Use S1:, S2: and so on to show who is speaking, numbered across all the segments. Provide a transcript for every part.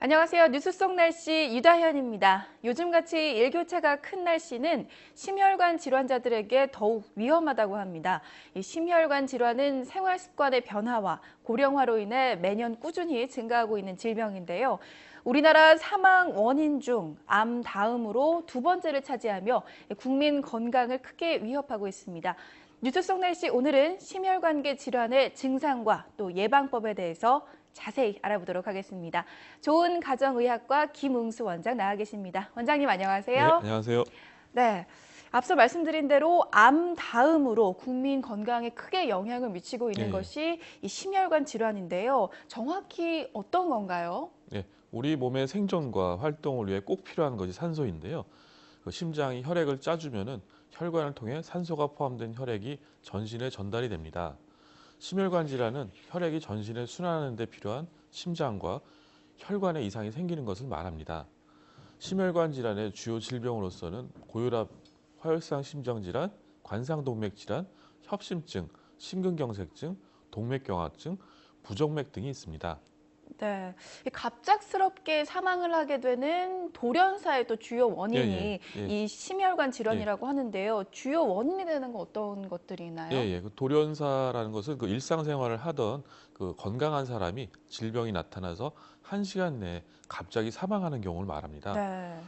S1: 안녕하세요. 뉴스 속 날씨 유다현입니다. 요즘같이 일교차가 큰 날씨는 심혈관 질환자들에게 더욱 위험하다고 합니다. 이 심혈관 질환은 생활 습관의 변화와 고령화로 인해 매년 꾸준히 증가하고 있는 질병인데요. 우리나라 사망 원인 중 암 다음으로 두 번째를 차지하며 국민 건강을 크게 위협하고 있습니다. 뉴스 속 날씨 오늘은 심혈관계 질환의 증상과 또 예방법에 대해서 자세히 알아보도록 하겠습니다. 좋은 가정의학과 김응수 원장 나와 계십니다. 원장님
S2: 네,
S1: 안녕하세요.
S2: 안녕하세요.
S1: 네, 앞서 말씀드린 대로 암 다음으로 국민 건강에 크게 영향을 미치고
S2: 예,
S1: 있는
S2: 예.
S1: 것이 이 심혈관 질환인데요. 정확히 어떤 건가요?
S2: 예, 우리 몸의 생존과 활동을 위해 꼭 필요한 것이 산소인데요. 그 심장이 혈액을 짜주면은 혈관을 통해 산소가 포함된 혈액이 전신에 전달이 됩니다. 심혈관 질환은 혈액이 전신에 순환하는 데 필요한 심장과 혈관에 이상이 생기는 것을 말합니다. 심혈관 질환의 주요 질병으로서는 고혈압, 화혈성 심장질환, 관상동맥질환, 협심증, 심근경색증, 동맥경화증, 부정맥 등이 있습니다.
S1: 네, 이 갑작스럽게 사망을 하게 되는 돌연사의 또 주요
S2: 예, 예,
S1: 원인이
S2: 예,
S1: 이 심혈관
S2: 예.
S1: 질환이라고 하는데요. 주요 원인이 되는 건 어떤 것들이
S2: 예,
S1: 있나요?
S2: 예. 그 돌연사라는 것은 그 일상생활을 하던 그 건강한 사람이 질병이 나타나서 1시간 내에 갑자기 사망하는 경우를 말합니다.
S1: 네.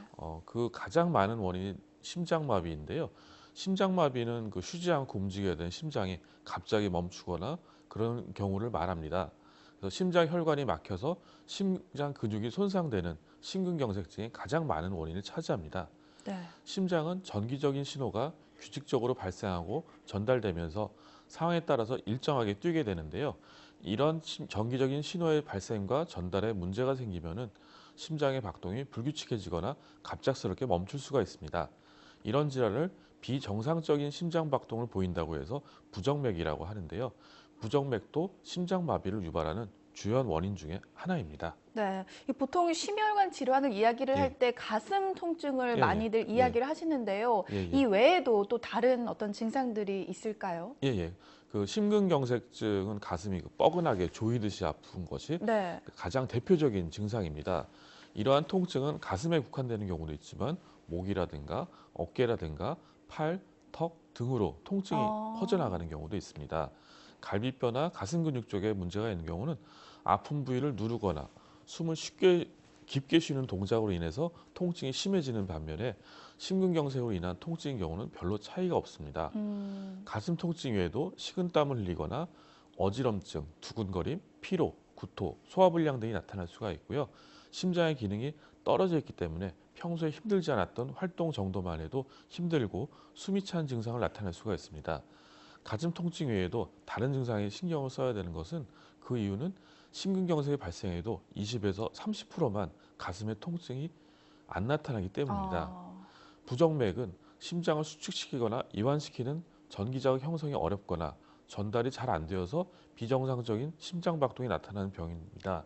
S2: 그 가장 많은 원인이 심장마비인데요. 심장마비는 그 쉬지 않고 움직여야 되는 심장이 갑자기 멈추거나 그런 경우를 말합니다. 그래서 심장 혈관이 막혀서 심장 근육이 손상되는 심근경색증이 가장 많은 원인을 차지합니다.
S1: 네.
S2: 심장은 전기적인 신호가 규칙적으로 발생하고 전달되면서 상황에 따라서 일정하게 뛰게 되는데요. 이런 전기적인 신호의 발생과 전달에 문제가 생기면은 심장의 박동이 불규칙해지거나 갑작스럽게 멈출 수가 있습니다. 이런 질환을 비정상적인 심장 박동을 보인다고 해서 부정맥이라고 하는데요. 부정맥도 심장마비를 유발하는 주요한 원인 중에 하나입니다.
S1: 네, 이 보통 심혈관 질환을 이야기를
S2: 예,
S1: 할 때 가슴 통증을
S2: 예, 예,
S1: 많이들
S2: 예,
S1: 이야기를 하시는데요.
S2: 예,
S1: 이
S2: 예.
S1: 외에도 또 다른 어떤 증상들이 있을까요?
S2: 예, 예. 그 심근경색증은 가슴이 뻐근하게 조이듯이 아픈 것이
S1: 네.
S2: 가장 대표적인 증상입니다. 이러한 통증은 가슴에 국한되는 경우도 있지만 목이라든가 어깨라든가 팔, 턱 등으로 통증이
S1: 아,
S2: 퍼져나가는 경우도 있습니다. 갈비뼈나 가슴 근육 쪽에 문제가 있는 경우는 아픈 부위를 누르거나 숨을 쉽게 깊게 쉬는 동작으로 인해서 통증이 심해지는 반면에 심근경색으로 인한 통증인 경우는 별로 차이가 없습니다. 가슴 통증 외에도 식은땀을 흘리거나 어지럼증, 두근거림, 피로, 구토, 소화불량 등이 나타날 수가 있고요. 심장의 기능이 떨어져 있기 때문에 평소에 힘들지 않았던 활동 정도만 해도 힘들고 숨이 찬 증상을 나타낼 수가 있습니다. 가슴 통증 외에도 다른 증상에 신경을 써야 되는 것은 그 이유는 심근경색이 발생해도 20에서 30%만 가슴의 통증이 안 나타나기 때문입니다.
S1: 아,
S2: 부정맥은 심장을 수축시키거나 이완시키는 전기자극 형성이 어렵거나 전달이 잘 안 되어서 비정상적인 심장 박동이 나타나는 병입니다.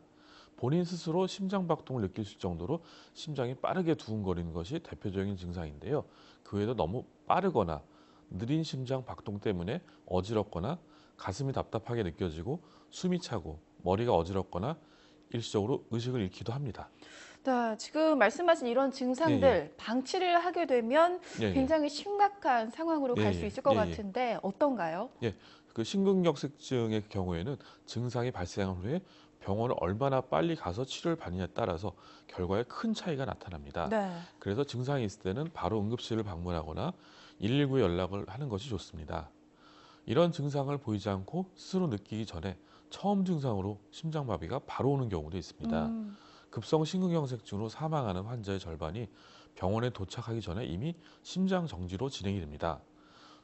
S2: 본인 스스로 심장 박동을 느낄 수 있을 정도로 심장이 빠르게 두근거리는 것이 대표적인 증상인데요. 그 외에도 너무 빠르거나 느린 심장 박동 때문에 어지럽거나 가슴이 답답하게 느껴지고 숨이 차고 머리가 어지럽거나 일시적으로 의식을 잃기도 합니다.
S1: 네, 지금 말씀하신 이런
S2: 예, 예,
S1: 증상들 방치를 하게 되면
S2: 예, 예,
S1: 굉장히 심각한 상황으로
S2: 예,
S1: 갈 수
S2: 예,
S1: 있을 것
S2: 예, 예.
S1: 같은데 어떤가요?
S2: 예, 그 심근경색증의 경우에는 증상이 발생한 후에 병원을 얼마나 빨리 가서 치료를 받느냐에 따라서 결과에 큰 차이가 나타납니다.
S1: 네.
S2: 그래서 증상이 있을 때는 바로 응급실을 방문하거나 119에 연락을 하는 것이 좋습니다. 이런 증상을 보이지 않고 스스로 느끼기 전에 처음 증상으로 심장마비가 바로 오는 경우도 있습니다.
S1: 음,
S2: 급성 심근경색증으로 사망하는 환자의 절반이 병원에 도착하기 전에 이미 심장 정지로 진행이 됩니다.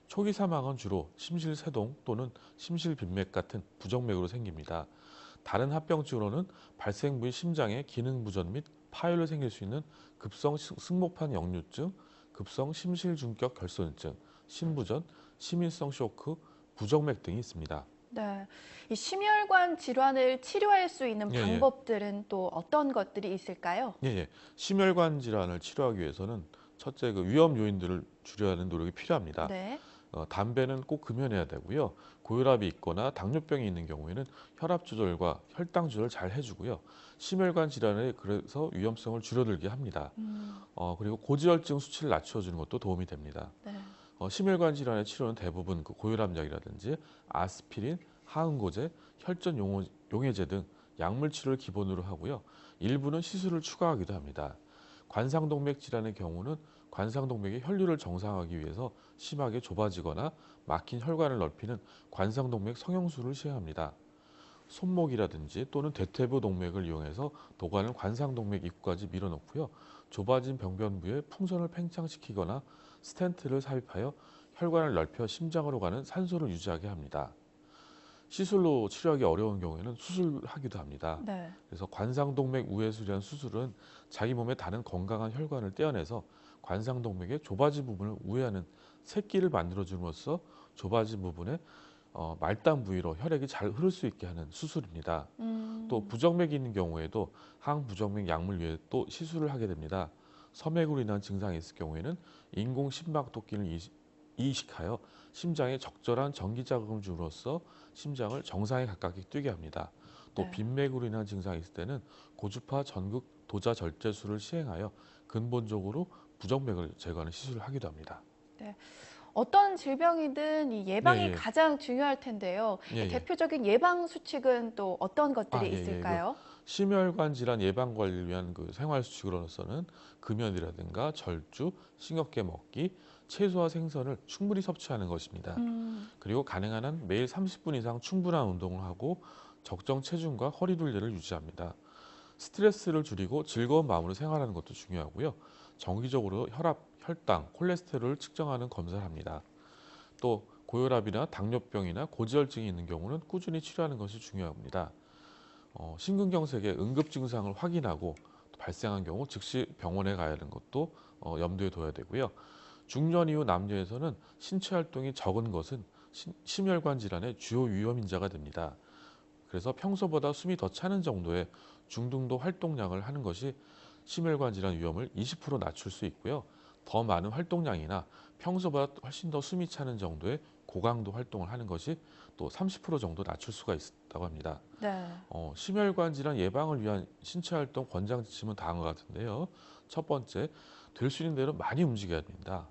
S2: 초기 사망은 주로 심실세동 또는 심실빈맥 같은 부정맥으로 생깁니다. 다른 합병증으로는 발생 부위 심장의 기능 부전 및 파열로 생길 수 있는 급성 승모판 역류증, 급성 심실중격 결손증, 심부전, 심인성 쇼크, 부정맥 등이 있습니다.
S1: 네. 이 심혈관 질환을 치료할 수 있는
S2: 예, 예,
S1: 방법들은 또 어떤 것들이 있을까요?
S2: 예, 예. 심혈관 질환을 치료하기 위해서는 첫째 그 위험 요인들을 줄여야 하는 노력이 필요합니다.
S1: 네.
S2: 담배는 꼭 금연해야 되고요. 고혈압이 있거나 당뇨병이 있는 경우에는 혈압 조절과 혈당 조절 잘 해주고요. 심혈관 질환에 그래서 위험성을 줄어들게 합니다. 그리고 고지혈증 수치를 낮춰주는 것도 도움이 됩니다.
S1: 네.
S2: 심혈관 질환의 치료는 대부분 그 고혈압약이라든지 아스피린, 하응고제, 혈전 용해제 등 약물 치료를 기본으로 하고요. 일부는 시술을 추가하기도 합니다. 관상동맥 질환의 경우는 관상동맥의 혈류를 정상화하기 위해서 심하게 좁아지거나 막힌 혈관을 넓히는 관상동맥 성형술을 시행합니다. 손목이라든지 또는 대퇴부 동맥을 이용해서 도관을 관상동맥 입구까지 밀어넣고요. 좁아진 병변부에 풍선을 팽창시키거나 스텐트를 삽입하여 혈관을 넓혀 심장으로 가는 산소를 유지하게 합니다. 시술로 치료하기 어려운 경우에는 수술하기도 합니다.
S1: 네.
S2: 그래서 관상동맥 우회술이라는 수술은 자기 몸에 다른 건강한 혈관을 떼어내서 관상동맥의 좁아진 부분을 우회하는 새끼를 만들어줌으로써 좁아진 부분에 말단 부위로 혈액이 잘 흐를 수 있게 하는 수술입니다. 또 부정맥이 있는 경우에도 항부정맥 약물 외에 또 시술을 하게 됩니다. 섬액으로 인한 증상이 있을 경우에는 인공 심박도끼를 이식하여 심장에 적절한 전기 자극을 줌으로써 심장을 정상에 가깝게 뛰게 합니다. 또
S1: 네.
S2: 빈맥으로 인한 증상이 있을 때는 고주파 전극 도자 절제술을 시행하여 근본적으로 부정맥을 제거하는 시술을 하기도 합니다.
S1: 어떤 질병이든 이 예방이
S2: 예, 예.
S1: 가장 중요할 텐데요.
S2: 예, 예.
S1: 대표적인 예방 수칙은 또 어떤 것들이
S2: 예, 예.
S1: 있을까요?
S2: 심혈관 질환 예방 관리를 위한 그 생활 수칙으로서는 금연이라든가 절주, 싱겁게 먹기, 채소와 생선을 충분히 섭취하는 것입니다. 그리고 가능한 한 매일 30분 이상 충분한 운동을 하고 적정 체중과 허리 둘레를 유지합니다. 스트레스를 줄이고 즐거운 마음으로 생활하는 것도 중요하고요. 정기적으로 혈압, 혈당, 콜레스테롤을 측정하는 검사를 합니다. 또 고혈압이나 당뇨병이나 고지혈증이 있는 경우는 꾸준히 치료하는 것이 중요합니다. 심근경색의 응급 증상을 확인하고 발생한 경우 즉시 병원에 가야 하는 것도 염두에 둬야 되고요. 중년 이후 남녀에서는 신체 활동이 적은 것은 심혈관 질환의 주요 위험 인자가 됩니다. 그래서 평소보다 숨이 더 차는 정도의 중등도 활동량을 하는 것이 심혈관 질환 위험을 20% 낮출 수 있고요. 더 많은 활동량이나 평소보다 훨씬 더 숨이 차는 정도의 고강도 활동을 하는 것이 또 30% 정도 낮출 수가 있다고 합니다.
S1: 네.
S2: 심혈관 질환 예방을 위한 신체 활동 권장 지침은 다음과 같은데요. 첫 번째, 될 수 있는 대로 많이 움직여야 됩니다.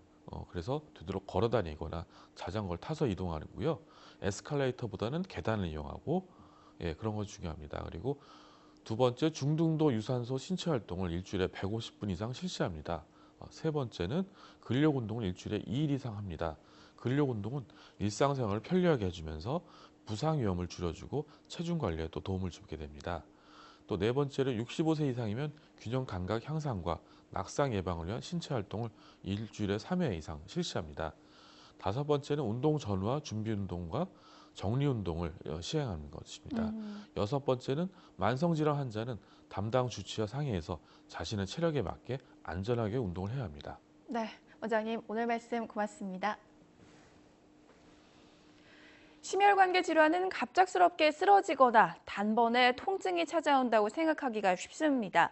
S2: 그래서 되도록 걸어 다니거나 자전거를 타서 이동하고요. 에스컬레이터보다는 계단을 이용하고 그런 것이 중요합니다. 그리고 두 번째, 중등도 유산소 신체 활동을 일주일에 150분 이상 실시합니다. 세 번째는 근력 운동을 일주일에 2일 이상 합니다. 근력 운동은 일상생활을 편리하게 해주면서 부상 위험을 줄여주고 체중 관리에 또 도움을 주게 됩니다. 또 네 번째로 65세 이상이면 균형 감각 향상과 낙상 예방을 위한 신체 활동을 일주일에 3회 이상 실시합니다. 다섯 번째는 운동 전후와 준비 운동과 정리 운동을 시행하는 것입니다. 여섯 번째는 만성질환 환자는 담당 주치와 상의해서 자신의 체력에 맞게 안전하게 운동을 해야 합니다.
S1: 네, 원장님 오늘 말씀 고맙습니다. 심혈관계 질환은 갑작스럽게 쓰러지거나 단번에 통증이 찾아온다고 생각하기가 쉽습니다.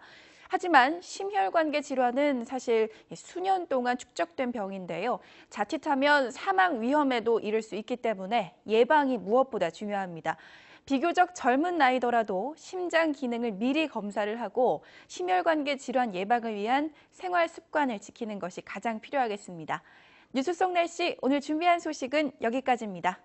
S1: 하지만 심혈관계 질환은 사실 수년 동안 축적된 병인데요. 자칫하면 사망 위험에도 이를 수 있기 때문에 예방이 무엇보다 중요합니다. 비교적 젊은 나이더라도 심장 기능을 미리 검사를 하고 심혈관계 질환 예방을 위한 생활 습관을 지키는 것이 가장 필요하겠습니다. 뉴스 속 날씨 오늘 준비한 소식은 여기까지입니다.